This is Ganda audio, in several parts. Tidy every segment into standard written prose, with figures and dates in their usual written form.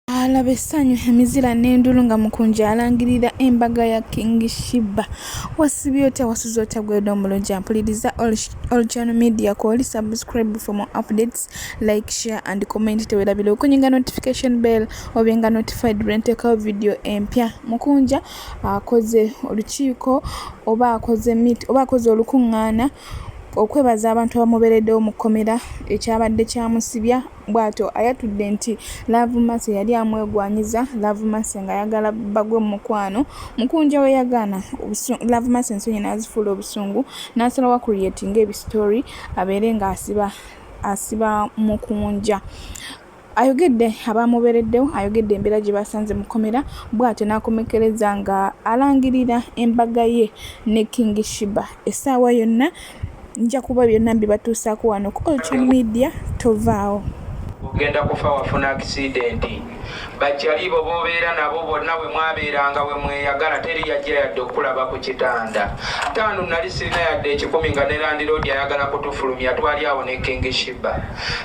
Laba esanyu emizira n'endulu nga Mukunja alangirira embaga ya King Sheebah. Wasibye otya wasuze otya gwedde omulungi mpuliriza all channel media kwoli subscribe for more updates, like, share and comment. Tewerabira okunyinga notification bell obenga notified renteka video empya. Mukunja akoze olukiiko oba akoze olukungaana okwebaza abantu abamubeereddewo mu kkomera ekyabadde kyamusibya bw'atyo ayatudde nti Love Mercy yali amwegwanyiza. Love Mercy nga ayagala bagwe mu mukwano. Mukunja we yagaana Love Mercy ensonyi n'azifuula obusungu n'asalawo creating ebistory abeere nga asiba Mukunja. Ayogedde abamubeereddewo, ayogedde embeera gye basanze mu kkomera bw'atyo n'akomekereza nga alangirira embaga ye ne King Sheebah. Essaawa yonna nja kuba byonna mbibatuusaako wano ku all channel media. Tovaawo ogenda kufa wafuna akisidenti bakyali bo bobeera nabo bonna bwe mwabeeranga we mweyagala teri yajja yadde okulaba ku kitanda. Taano nali sirina yadde ekikumi nga ne landiroodi ayagala kutufulumya twali awo ne King Sheebah.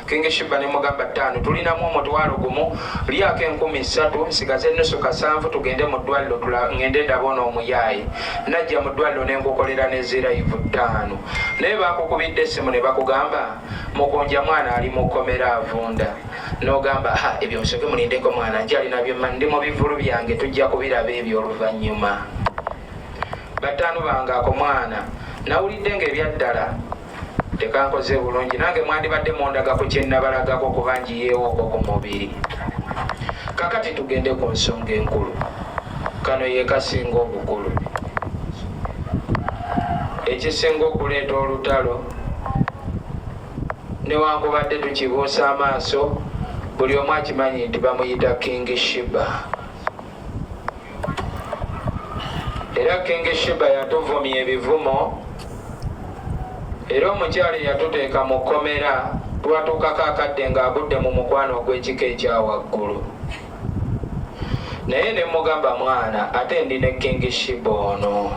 King Sheebah ne mugamba taano tulinamu omutwalo gumu lyako 3,000 nsigaze nusu kasanvu tugende mu ddwaliro ngende ndabona omuyaayi. Najja mu ddwaliro ne nkukolera ne zirayivu 5 naye bakukubidde essimu ne bakugamba Mukunja mwana ali mu kkomera avunda. N'ogamba ebyo nsooke mulindeko mwana nkyali nabyo ndi mu bivulu byange tujja kubiraba ebyo oluvannyuma. Bataano bange ako mwana nawulidde ng'ebyaddala tekankoze bulungi nange mwandibadde mundaga ku kye nabalagako kuba njiyeewoko ku mubiri. Kakati tugende ku nsonga enkulu. Kano ye kasinga obukulu. Ekisinga okuleeta olutalo newankubadde tukibuusa amaaso buli omu akimanyi nti bamuyita King Sheebah. Era King Sheebah yatuvumya ebivumo era omukyala yatuteeka mu kkomera twatuukako akadde ng'agudde mu mukwano ogw'ekika ekya waggulu. Naye ne mugamba mwana ate ndi ne King Sheebah ono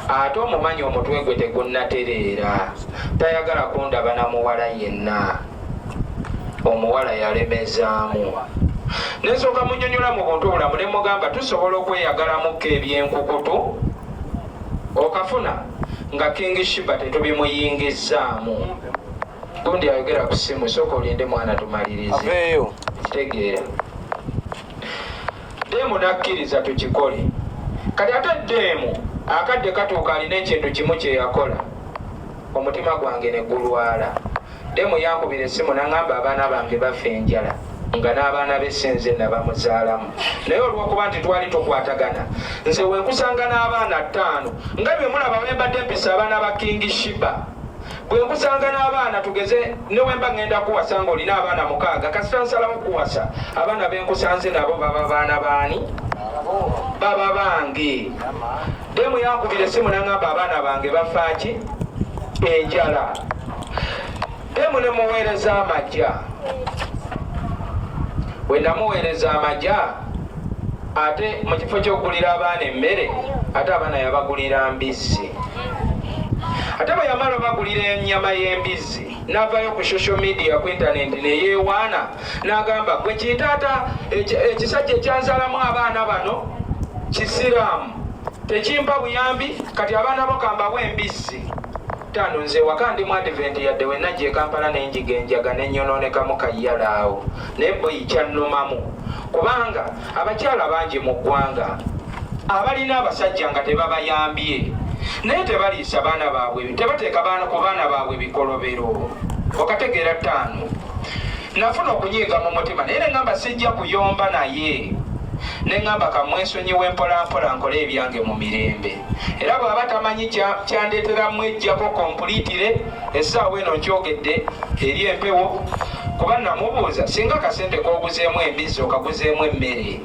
ate omumanyi omutwe gwe tegunnatereera tayagala kundaba na muwala yenna. Omuwala yalemezaamu nesooka munyonyola mu buntu obulamu ne mugamba tusobola okweyagalamuko ebyenkukutu okafuna nga King Sheebah tetubimuyingizaamu. Gundi ayogera ku ssimu sooka olinde mwana tumalirize kitegeera. Deemu nakkiriza tukikole kati ate deemu akadde katuuka alina ekintu kimu kye yakola omutima gwange ne gulwala. Deemu yankubira essimu n'aŋŋamba abaana bange bafa enjala nga n'abaana b'essenze nabamuzaalamu. Naye olw'okuba nti twali tukwatagana nze wenkusanga n'abaana 5 nga bye mulaba wembadde mpisa abaana ba King Sheebah. Bwe nkusanga n'abaana tugeze ne wemba ŋŋenda kuwasa ng'olina abaana 6 kasita nsalawo kuwasa abaana benkusanze nabo baba baana baani? Baba bange. Deemu yankubira essimu n'aŋŋamba abaana bange bafa ki? Enjala. Deemu ne muweereza amajja. Bwe namuweereza amajja ate mu kifo ky'okugulira abaana emmere ate abaana yabagulira mbizzi. Ate bwe yamala bagulira ennyama y'embizzi n'avaayo ku social media ku internet neyeewaana n'agamba gwe kintaata ekisajja ekyanzalamu abaana bano kisiraamu tekimpa buyambi kati abaana bo kambabwa embizzi. Taano nze waka ndi mu advent yadde we najja e Kampala n'enjiga enjaga n'enyonoonekamu kayyala awo naye boyi kyannumamu kubanga abakyala bangi mu ggwanga abalina abasajja nga tebabayambye naye tebaliisa baana baabwe tebateeka ku baana baabwe bikolobero okategeera. Taano nafuna okunyiiga mu mutima naye neŋŋamba sijja kuyomba naye neŋŋamba kamwesonyiwe mpolampola nkole ebyange mu mirembe. Era bw'aba tamanyi kyandeeteramu ejjako kompulitire essaawa eno nkyogedde eri empewo kuba namubuuza singa akasente k'oguzeemu embizzi okaguzeemu emmere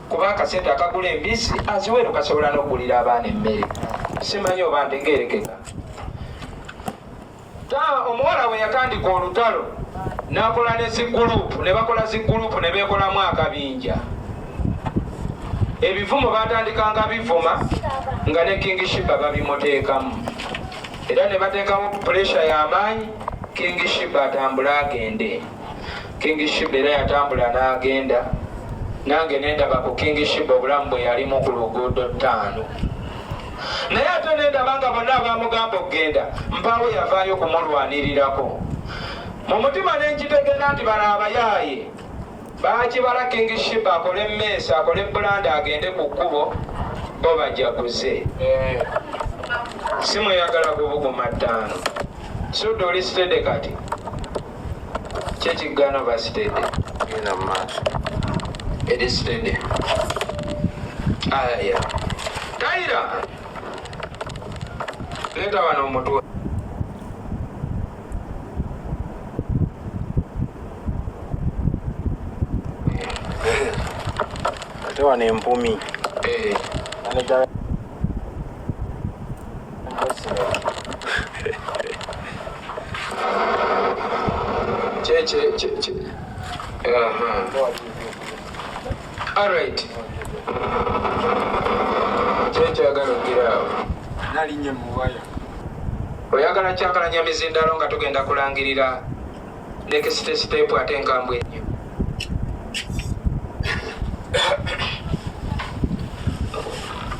kuba akasente akagula embizzi aziweero kasobola n'okugulira abaana emmere. Simanyi oba ntegeerekeka. Omuwala we yatandika olutalo n'akola ne zigurupu ne bakola zigurupu ne beekolamu akabinja. Ebivumo batandikanga bivuma nga ne King Sheebah babimuteekamu era ne bateekamu puresha y'amaanyi King Sheebah atambula agende. King Sheebah era yatambula n'agenda nange nendaba ku King Sheebah obulamu bwe yalimu ku luguudo 5 naye ate nendaba nga bonna abamugamba okgenda mpaawo yavaayo kumulwanirirako mu mutima nenkitegeera nti bano abayaaye bakibala King Sheebah akole emmeesa akole bulanda agende ku kkubo bo bajaguze simweyagala kubuguma 5 sudde oli stede kati kyekiggana ba stede genda mu maaso eri stede aya taira leeta wano omutwe ate wano empumi alright kyekyagala ogiraawo nalinye muwaya oyagala kyankalanya mizindalo nga tugenda kulangirira next step ate enkambwe ennyo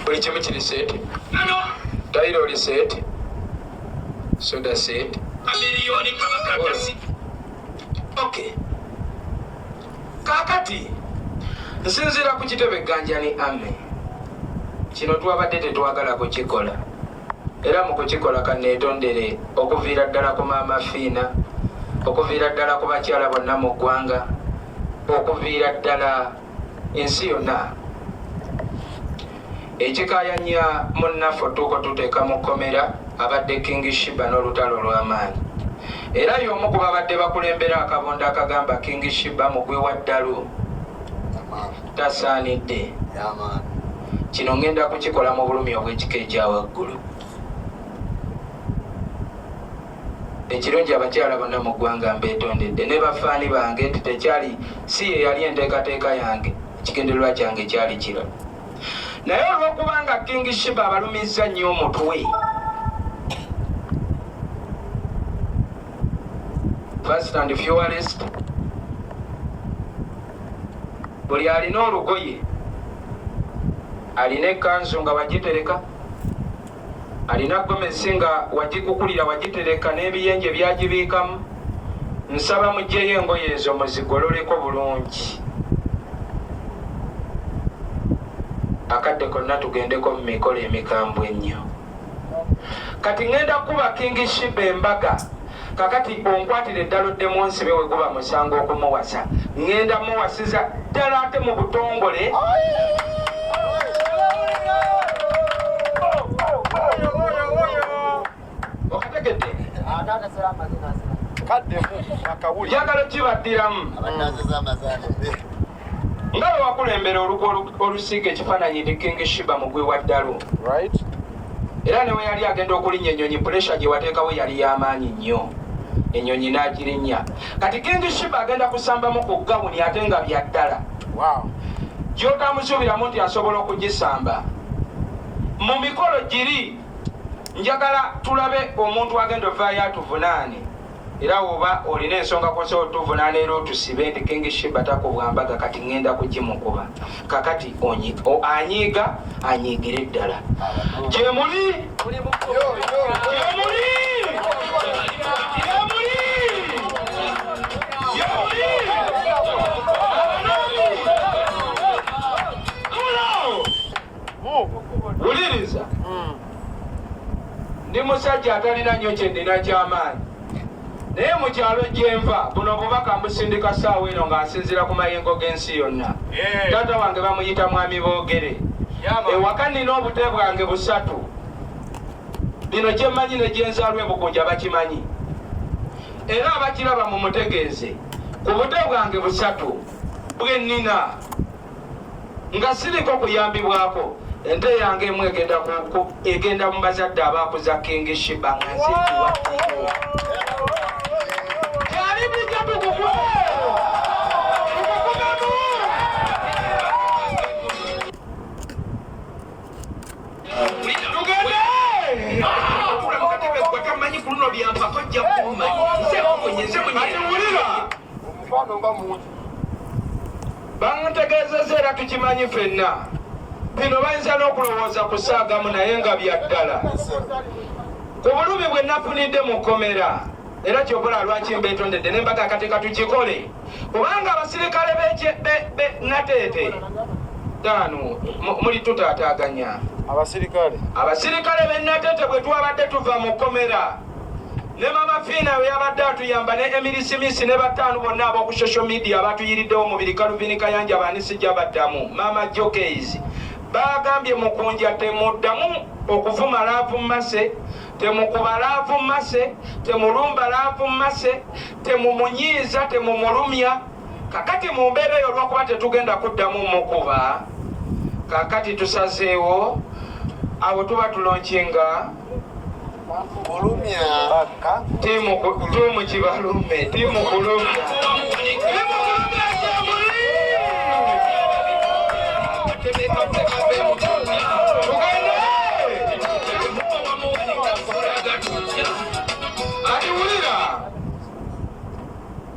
buli kimu kiri seeti tayiro oli seeti soda seeti amiliyoni kabakatasi okay kakati nsinzira ku kitebe ganjani ame kino twabadde tetwagala kukikola era mu kukikola kanneetondere okuviira ddala ku maama fiina okuviira ddala ku bakyala bonna mu ggwanga okuviira ddala ensi yonna ekikayanya munnaffe otuuko tuteeka mu kkomera abadde King Sheebah n'olutalo olw'amaanyi era y'omu ku babadde bakulembera akabonda akagamba King Sheebah mugwi wa ddalu tasaanidde kino ngenda kukikola mu bulumi obw'ekika ekya waggulu ekirungi abakyala bonna mu ggwanga mbeetondedde ne bafaani bange nti tekyali si ye yali enteekateeka yange ekigendererwa kyange kyali kirala naye olw'okubanga King Sheebah abalumizza nnyo omutwe first and fewest buli alina olugoye alina ekkanzu nga wagitereka alina gomesi nga wagikukulira wagitereka n'ebiyenje byagibiikamu nsaba mugyeyo engoye ezo muzigololeko bulungi akadde konna tugendeko mu mikolo emikambwe ennyo kati ngenda kuba King Sheebah embaga kakati onkwatire eddala oddemu onsibe we guba musango okumuwasa ngenda muwasiza ddala ate mu butongole okategedde njagala kibaddiramu nga bwe wakulembera olugo olusiiga ekifaananyi ndi King Sheebah mugwi wa ddalu era ne we yali agenda okulinnya ennyonyi puresha gye wateekawo yali y'amaanyi nnyo ennyonyi n'agirinnya kati King Sheebah agenda kusambamu ku gawuni ate nga bya ddala gy'otamusuubiramu nti asobola okugisamba mu mikolo giri njagala tulabe omuntu agenda ovaayo atuvunaane era oba olina ensonga kosa otuvunaana era otusibe nti King Sheebah takubwambaga kati ngenda kugimukuba kakati anyiiga anyiigire ddala gyemuli wuliriza ndi musajja atalina nnyo kyendina ky'amaanyi naye mu kyalo gyenva buno obubaka mbusindika ssaawa eno nga nsinzira ku mayengo g'ensi yonna taata wange bamuyita mwami boogere ewaka nina obute bwange 3 bino gyemmanyi ne gyenzaalwa ebukunja bakimanyi era abakiraba mu mutegeeze ku bute bwange 3 bwe nnina nga siriko kuyambibwako ente yange emu egenda mu bazadde abaakuza King Sheebah nga nzikiwaddiyo kyali bijja tukukwe tugende okulamukatebe gwatamanyi ku luno byampako jja kumanyi nze munyeze munyewulira omufaano nga mungi tutegeezezza era tukimanyi ffenna bino bayinza n'okulowooza kusaagamu naye nga byaddala ku bulumi bwe nafunidde mu kkomera era kyobola lwaki mbeetondedde n'embaga akateeka tukikole kubanga abasirikale nateete taano muli tutaataaganya abasirikale b'ennateete bwe twabadde tuva mu kkomera ne mama fiina we yabadde atuyamba ne emirisimisi ne bataano bonna ab'oku social media abatuyiriddewo mubiri kaluvini kayanja baanisijja baddamu mama jokes baagambye Mukunja temuddamu okuvuma laavu mmase temukuba laavu mmase temulumba laavu mmase temumunyiiza temumulumya kakati mu mbeera eyo olw'okuba tetugenda kuddamu mukuba kakati tusazeewo abo tuba tulonkinga tiimu kibalume tiimu kulumya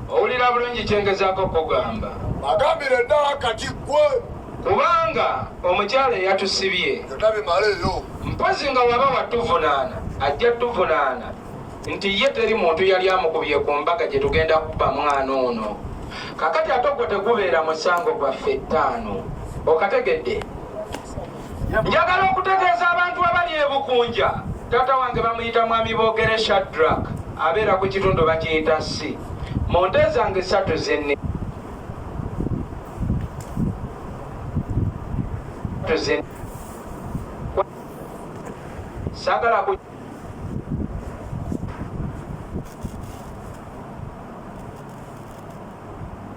owulira bulungi kyengezaako kugamba agambire ddala kati gwe kubanga omukyala eyatusibye tabimaleeyo mpozi nga waba watuvunaana ajja tuvunaana nti ye teri muntu yali amukubye ku mbaga gye tugenda kuba mwana ono kakati ate ogwo tegubeera musango gwaffe ttaano okategedde njagala okutegeeza abantu abali e Mukunja taata wange bamuyita mwami boogere Shadrack abeera ku kitundu bakiyita si mu nte zange 3 zenni sagala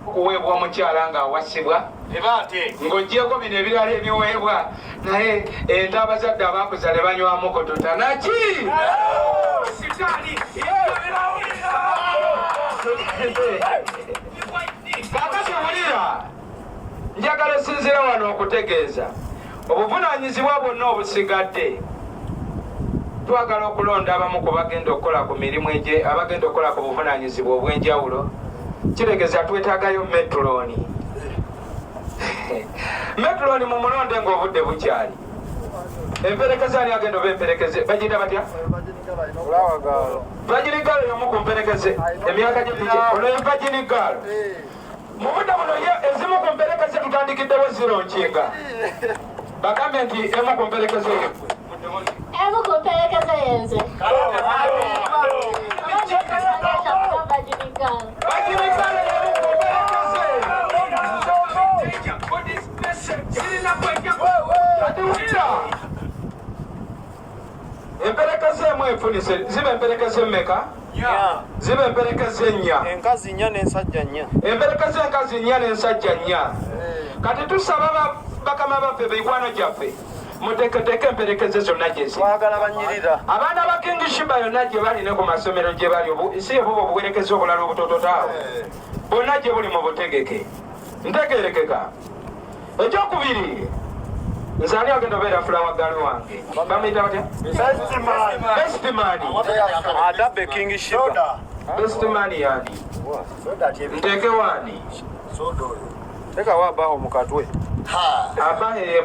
kuweebwa omukyala nga awasibwa ng'ogyeko bino ebirala ebiweebwa naye ente abazadde abaakuzale banywamukko tutanaki kakati wulira njagala esinzira wano okutegeeza obuvunaanyizibwa bwonna obusigadde twagala okulonda abamu ku bagenda okukola ku mirimu abagenda okukola ku buvunaanyizibwa obw'enjawulo kiregeza twetaagayo metroni metroni mu mulonde ng'obudde bukyali emperekeza ani agenda oba emperekeze bagiyita batya vaginigaalo yomu ku mperekeze emyaka gipiki olwo vaginigaalo mu budde buno ezimu ku mperekeze tutandikiddewo ziro nkinga bagambe nti emu ku mperekeze emu ku mperekeze yenze emperekeze emu efunise ziba emperekeze mmeka ziba emperekeze nnya enkazi nnya n'ensajja nnya emperekeze enkazi nnya n'ensajja nnya kati tusaba bakama baffe beikwano gyaffe muteeketeeke emperekeze zonna gyezi twagala banyirira abaana ba King Sheebah yonna gye bali ne ku masomero gye bali si ebuba obuwerekeze obulala obutototaawo bonna gye buli mu butegeke ntegeerekeka ekyokubiri nze ani agenda obeera fulawagali wange bamuyita batya bestimani adabbe King Sheebah bestimani yani nteeke waani tekawo abaho mu katwe abahe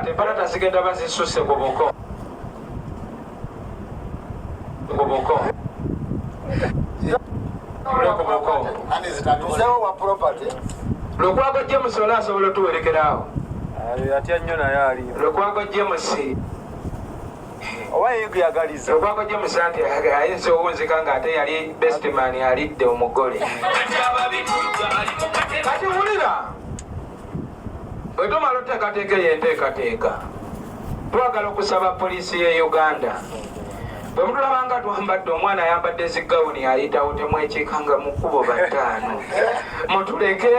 empalata zigenda bazisuse ku buko lukwago James ola asobola otuwerekeraawo yatya nnyo naye aliyo lukwago James oba yeguyagaliza lukwago James anti ayinza owunzika ng'ate yali bestman alidde omugole kati wulira bwe tumala oteekateeka yenteekateeka twagala okusaba poliisi y'e Uganda bwe mutulabanga twambadde omwana ayambadde zigawuni ayitawo temwekiika nga mu kkubo bataano mutuleke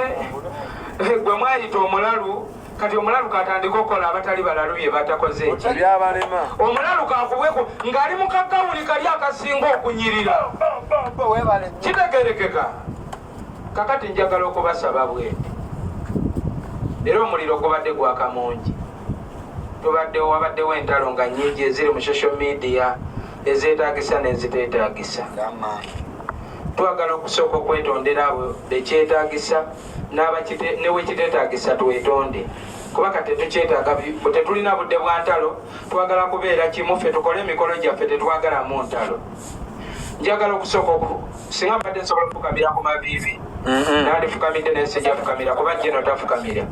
gwe mwayita omulalu kati omulalu katandika okukola abatali balalu bye batakoze eki byabalema omulalu kakubweko ng'ali mu kagawuni kali akasinga okunyirira kitegerekeka kakati njagala okubasaba bwete era omuliro gubadde gwaka mungi wabaddewo entalo nga nnyingi eziri mu social media ezeetaagisa n'eziteetaagisa twagala okusooka okwetondera abo bekyetaagisa newekiteetagisa twetonde kubaka tetukyetaaga tetulina budde bwa ntalo twagala kubeera kimu ffe tukole emikolo gyaffe tetwagalamu ntalo njagala okusooka singa mbadde nsobola okufukamira ku maviivi nandifukamidde naye sijjafukamira kuba jeno tafukamira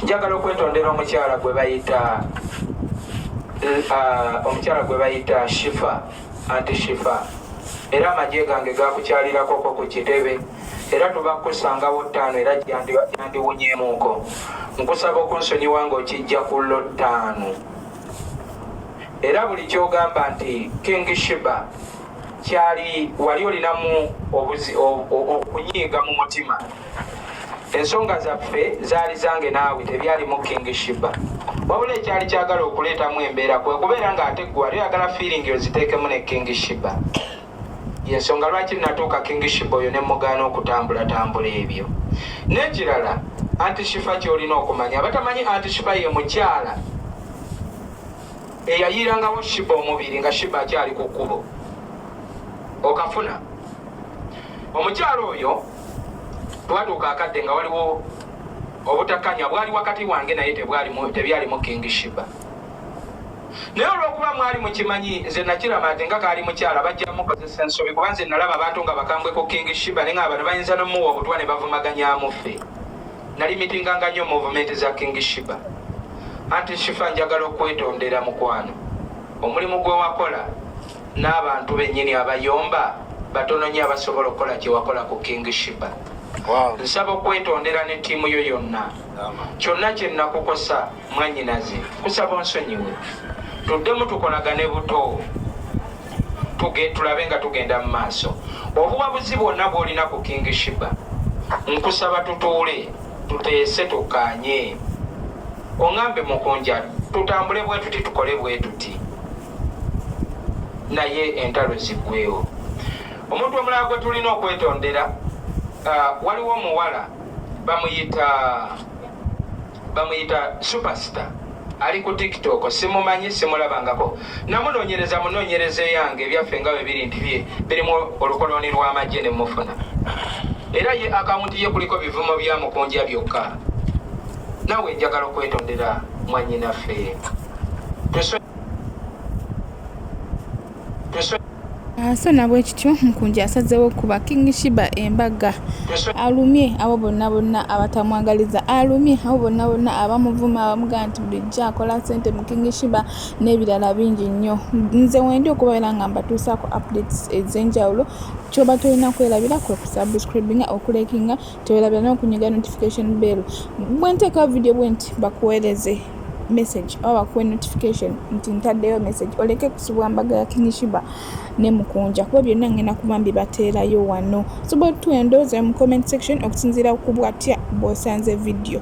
njagala okwetondera omukyala gwe bayita Sheebah anti Sheebah era amagye gange gakukyalirako ku kitebe era tubakusangawo 5 era gyandiwunyeemuko nkusaba okunsonyiwa nga okijja ku lo 5 era buli kyogamba nti King Sheebah kyali wali olinamu okunyiiga mu mutima ensonga zaffe zaali zange naawe tebyalimu King Sheebah wabula ekyali kyagala okuleetamu embeera kwe kubeera ng'ate gwe wali oyagala feeling oziteekemu ne King Sheebah yensonga lwaki natuuka King Sheebah oyo ne mugaana okutambulatambula ebyo n'ekirala anti Sheebah kyolina okumanya abatamanyi anti Sheebah ye mukyala eyayirangawo Sheebah omubiri nga Sheebah akyali ku kkubo okafuna omukyala oyo twatuuka akadde nga waliwo obutakanya bwali wakati wange naye tebyalimu King Sheebah naye olwokuba mwali mukimanyi nze nakiraba ati nga kaali mukyala bajja mukozesa ensobi kuba nze nalaba abantu nga bakambwe ku King Sheebah naye nga abantu bayinza nomuwa obutwa ne bavumaganyaamu ffe nali mitinganga nnyo movement za King Sheebah anti Sheebah njagala okwetondera mukwano omulimu gwe wakola n'abantu bennyini abayomba batono nnyo abasobola okukola kyewakola ku King Sheebah nsaba okwetondera ne ttiimu yo yonna kyonna kye nakukosa mwannyinaze kusaba onsonyiwe tuddemu tukolagane buto tulabe nga tugenda mu maaso obuwabuzi bwonna bw'olina ku King Sheebah nkusaba tutuule tuteese tukkaanye oŋŋambe Mukunja tutambule bwe tuti tukole bwe tuti naye entalo ziggwewo omuntu omulala gwe tulina okwetondera waliwo omuwala bamuyita superstar ali ku TikTok simumanyi simulabangako namunoonyereza munoonyereza yange ebyaffe nga bwe biri nti birimu olukoloni lw'amagye ne mufuna era ye akawunti ye kuliko bivumo bya Mukunja byokka nawe njagala okwetondera mwannyinaffe so nabwe kityo Mukunja asazeewo okuba King Sheebah embaga alumye abo bonna abatamwagaliza alumye abo bonna abamuvuma abamugaa nti bulijjo akola ssente mu King Sheebah n'ebirala bingi nnyo nze wendi okubaera nga mbatuusaako updates ez'enjawulo kyoba tolina kwerabira kwe kusubscribinga okulekinga tewerabira n'okunyiga notification bell bwe nteekawo video bwe nti bakuweereze message oba bakuwe notification nti ntaddeyo message oleke kusubwa mbaga ya King Sheebah ne Mukunja kuba byonna ngenda kuba mbibateerayo wano sobola tuendooza mu comment section okusinziira ku bwatya bw'osanze video